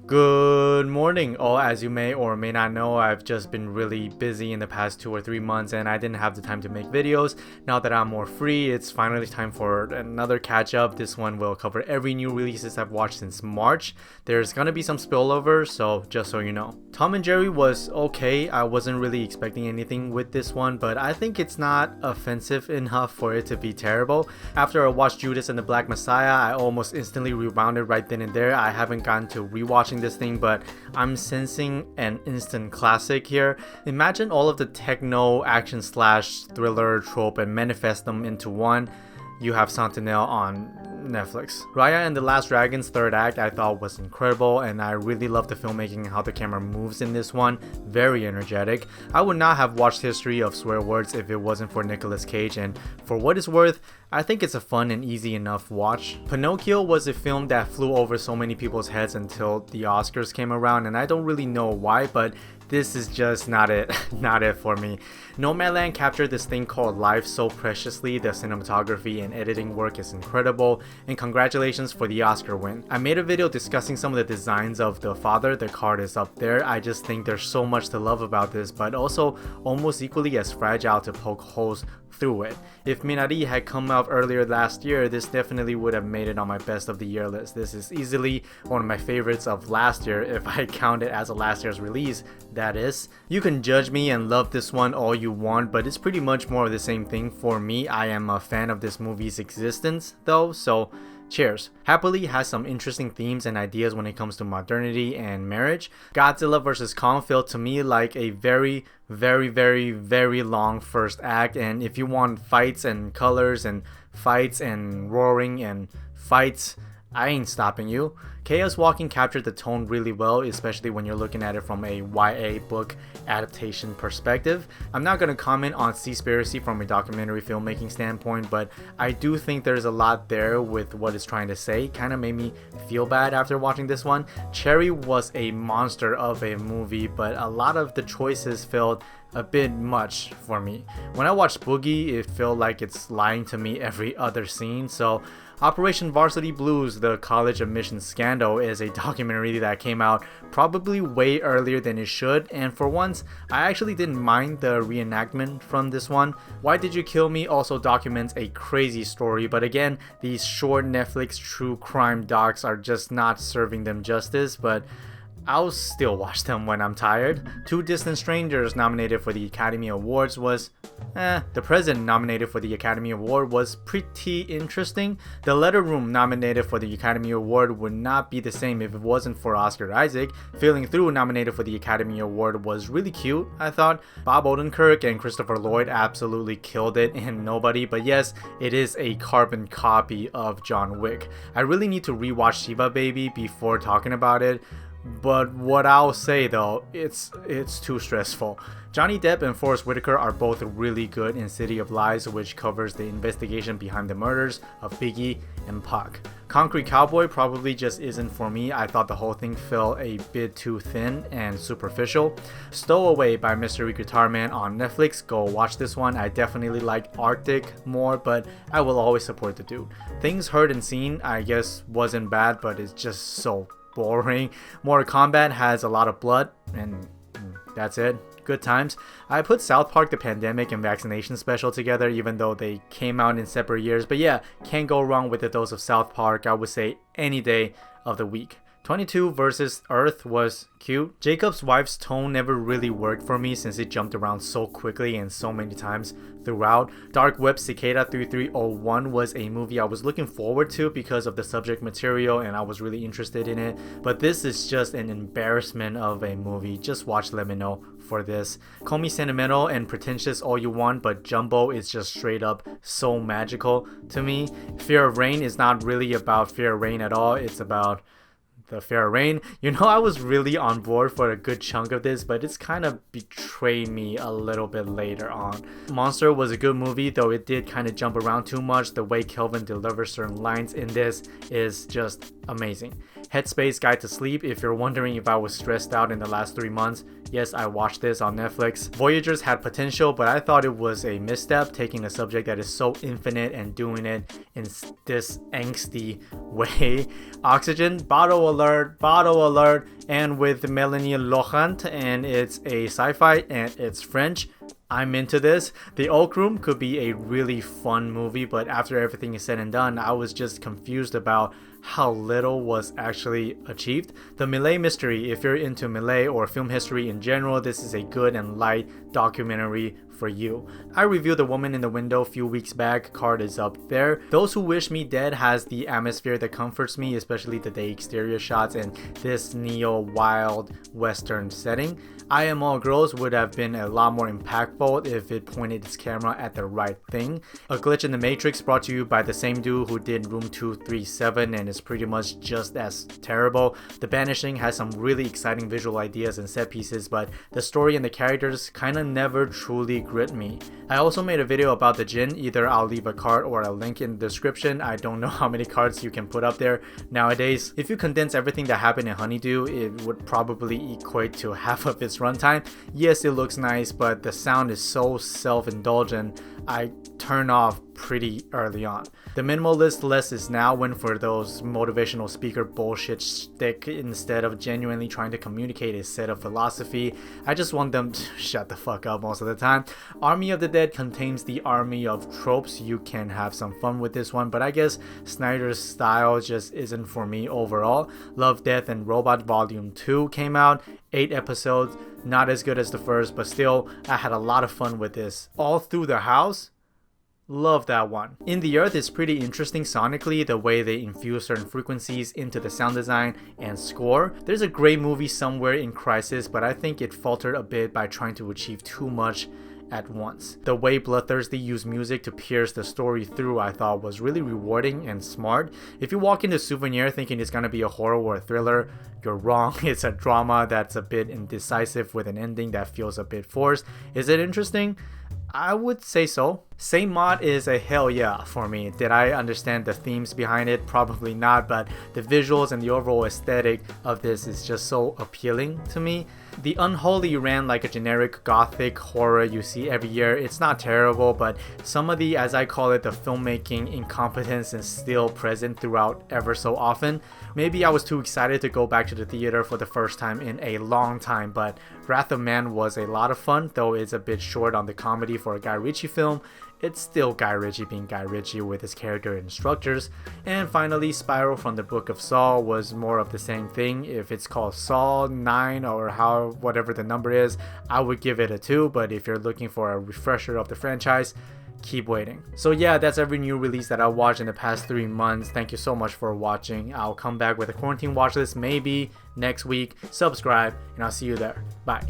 Good morning. Oh, as you may or may not know, I've just been really busy in the past 2 or 3 months and I didn't have the time to make videos. Now that I'm more free, it's finally time for another catch up. This one will cover every new releases I've watched since March. There's gonna be some spillover, so just so you know. Tom and Jerry was okay. I wasn't really expecting anything with this one, but I think it's not offensive enough for it to be terrible. After I watched Judas and the Black Messiah, I almost instantly rewounded right then and there. I haven't gotten to rewatching this thing, but I'm sensing an instant classic here. Imagine all of the techno action slash thriller trope and manifest them into one. You have Sentinelle on Netflix. Raya and the Last Dragon's third act I thought was incredible, and I really love the filmmaking and how the camera moves in this one. Very energetic. I would not have watched History of Swear Words if it wasn't for Nicolas Cage, and for what it's worth, I think it's a fun and easy enough watch. Pinocchio was a film that flew over so many people's heads until the Oscars came around, and I don't really know why, but this is just not it. Not it for me. Nomadland captured this thing called life so preciously. The cinematography and editing work is incredible, and congratulations for the Oscar win. I made a video discussing some of the designs of the father. The card is up there. I just think there's so much to love about this, but also almost equally as fragile to poke holes through it. If Minari had come out earlier last year, this definitely would have made it on my best of the year list. This is easily one of my favorites of last year, if I count it as a last year's release, that is. You can judge me and love this one all you want, but it's pretty much more of the same thing for me. I am a fan of this movie's existence though, so cheers. Happily has some interesting themes and ideas when it comes to modernity and marriage. Godzilla vs. Kong felt to me like a very long first act, and if you want fights and colors and fights and roaring and fights, I ain't stopping you. Chaos Walking captured the tone really well, especially when you're looking at it from a YA book adaptation perspective. I'm not going to comment on Seaspiracy from a documentary filmmaking standpoint, but I do think there's a lot there with what it's trying to say. Kind of made me feel bad after watching this one. Cherry was a monster of a movie, but a lot of the choices felt a bit much for me. When I watched Boogie, it felt like it's lying to me every other scene, so Operation Varsity Blues, the college admission scandal, is a documentary that came out probably way earlier than it should, and for once, I actually didn't mind the reenactment from this one. Why Did You Kill Me also documents a crazy story, but again, these short Netflix true crime docs are just not serving them justice, but I'll still watch them when I'm tired. Two Distant Strangers nominated for the Academy Awards was The President nominated for the Academy Award was pretty interesting. The Letter Room nominated for the Academy Award would not be the same if it wasn't for Oscar Isaac. Feeling Through nominated for the Academy Award was really cute, I thought. Bob Odenkirk and Christopher Lloyd absolutely killed it in Nobody, but yes, it is a carbon copy of John Wick. I really need to rewatch Shiva Baby before talking about it. But what I'll say though, it's too stressful. Johnny Depp and Forest Whitaker are both really good in City of Lies, which covers the investigation behind the murders of Biggie and Pac. Concrete Cowboy probably just isn't for me. I thought the whole thing felt a bit too thin and superficial. Stowaway by Mystery Guitar Man on Netflix, go watch this one. I definitely like Arctic more, but I will always support the dude. Things Heard and Seen, I guess wasn't bad, but it's just so boring. Mortal Kombat has a lot of blood, and that's it. Good times. I put South Park, The Pandemic, and Vaccination special together, even though they came out in separate years. But yeah, can't go wrong with a dose of South Park. I would say any day of the week. 22 versus Earth was cute. Jacob's wife's tone never really worked for me since it jumped around so quickly and so many times throughout. Dark Web Cicada 3301 was a movie I was looking forward to because of the subject material and I was really interested in it, but this is just an embarrassment of a movie. Just watch Let Me Know for this. Call me sentimental and pretentious all you want, but Jumbo is just straight up so magical to me. Fear of Rain is not really about Fear of Rain at all. It's about the Fair Rain. You know, I was really on board for a good chunk of this, but it's kind of betrayed me a little bit later on. Monster was a good movie, though it did kind of jump around too much. The way Kelvin delivers certain lines in this is just amazing. Headspace Guide to Sleep, if you're wondering if I was stressed out in the last 3 months, yes, I watched this on Netflix. Voyagers had potential, but I thought it was a misstep, taking a subject that is so infinite and doing it in this angsty way. Oxygen, bottle alert, and with Melanie Laurent, and it's a sci-fi and it's French. I'm into this. The Oak Room could be a really fun movie, but after everything is said and done, I was just confused about how little was actually achieved. The Melies Mystery, if you're into Malay or film history in general, this is a good and light documentary for you. I reviewed The Woman in the Window a few weeks back, card is up there. Those Who Wish Me Dead has the atmosphere that comforts me, especially the exterior shots and this neo-wild western setting. I Am All Girls would have been a lot more impactful if it pointed its camera at the right thing. A Glitch in the Matrix, brought to you by the same dude who did Room 237 and is pretty much just as terrible. The Banishing has some really exciting visual ideas and set pieces, but the story and the characters kinda never truly grit me. I also made a video about the Djinn, either I'll leave a card or a link in the description. I don't know how many cards you can put up there nowadays. If you condense everything that happened in Honeydew, it would probably equate to half of its runtime. Yes, it looks nice, but the sound is so self-indulgent, I turn off pretty early on. The Minimalist less is now went for those motivational speaker bullshit shtick instead of genuinely trying to communicate a set of philosophy. I just want them to shut the fuck up most of the time. Army of the Dead contains the army of tropes. You can have some fun with this one, but I guess Snyder's style just isn't for me overall. Love, Death, and Robot Volume 2 came out. 8 episodes, not as good as the first, but still, I had a lot of fun with this. All Through the House, love that one. In the Earth is pretty interesting sonically, the way they infuse certain frequencies into the sound design and score. There's a great movie somewhere in Crisis, but I think it faltered a bit by trying to achieve too much at once. The way Bloodthirsty used music to pierce the story through, I thought was really rewarding and smart. If you walk into Souvenir thinking it's gonna be a horror or a thriller, you're wrong. It's a drama that's a bit indecisive with an ending that feels a bit forced. Is it interesting? I would say so. Saint Maud is a hell yeah for me. Did I understand the themes behind it? Probably not, but the visuals and the overall aesthetic of this is just so appealing to me. The Unholy ran like a generic gothic horror you see every year. It's not terrible, but some of the, as I call it, the filmmaking incompetence is still present throughout ever so often. Maybe I was too excited to go back to the theater for the first time in a long time, but Wrath of Man was a lot of fun, though it's a bit short on the comedy for a Guy Ritchie film. It's still Guy Ritchie being Guy Ritchie with his character instructors. And finally, Spiral from the Book of Saw was more of the same thing. If it's called Saw 9 or whatever the number is, I would give it a 2, but if you're looking for a refresher of the franchise, keep waiting. So yeah, that's every new release that I watched in the past 3 months. Thank you so much for watching. I'll come back with a quarantine watch list maybe next week. Subscribe and I'll see you there. Bye.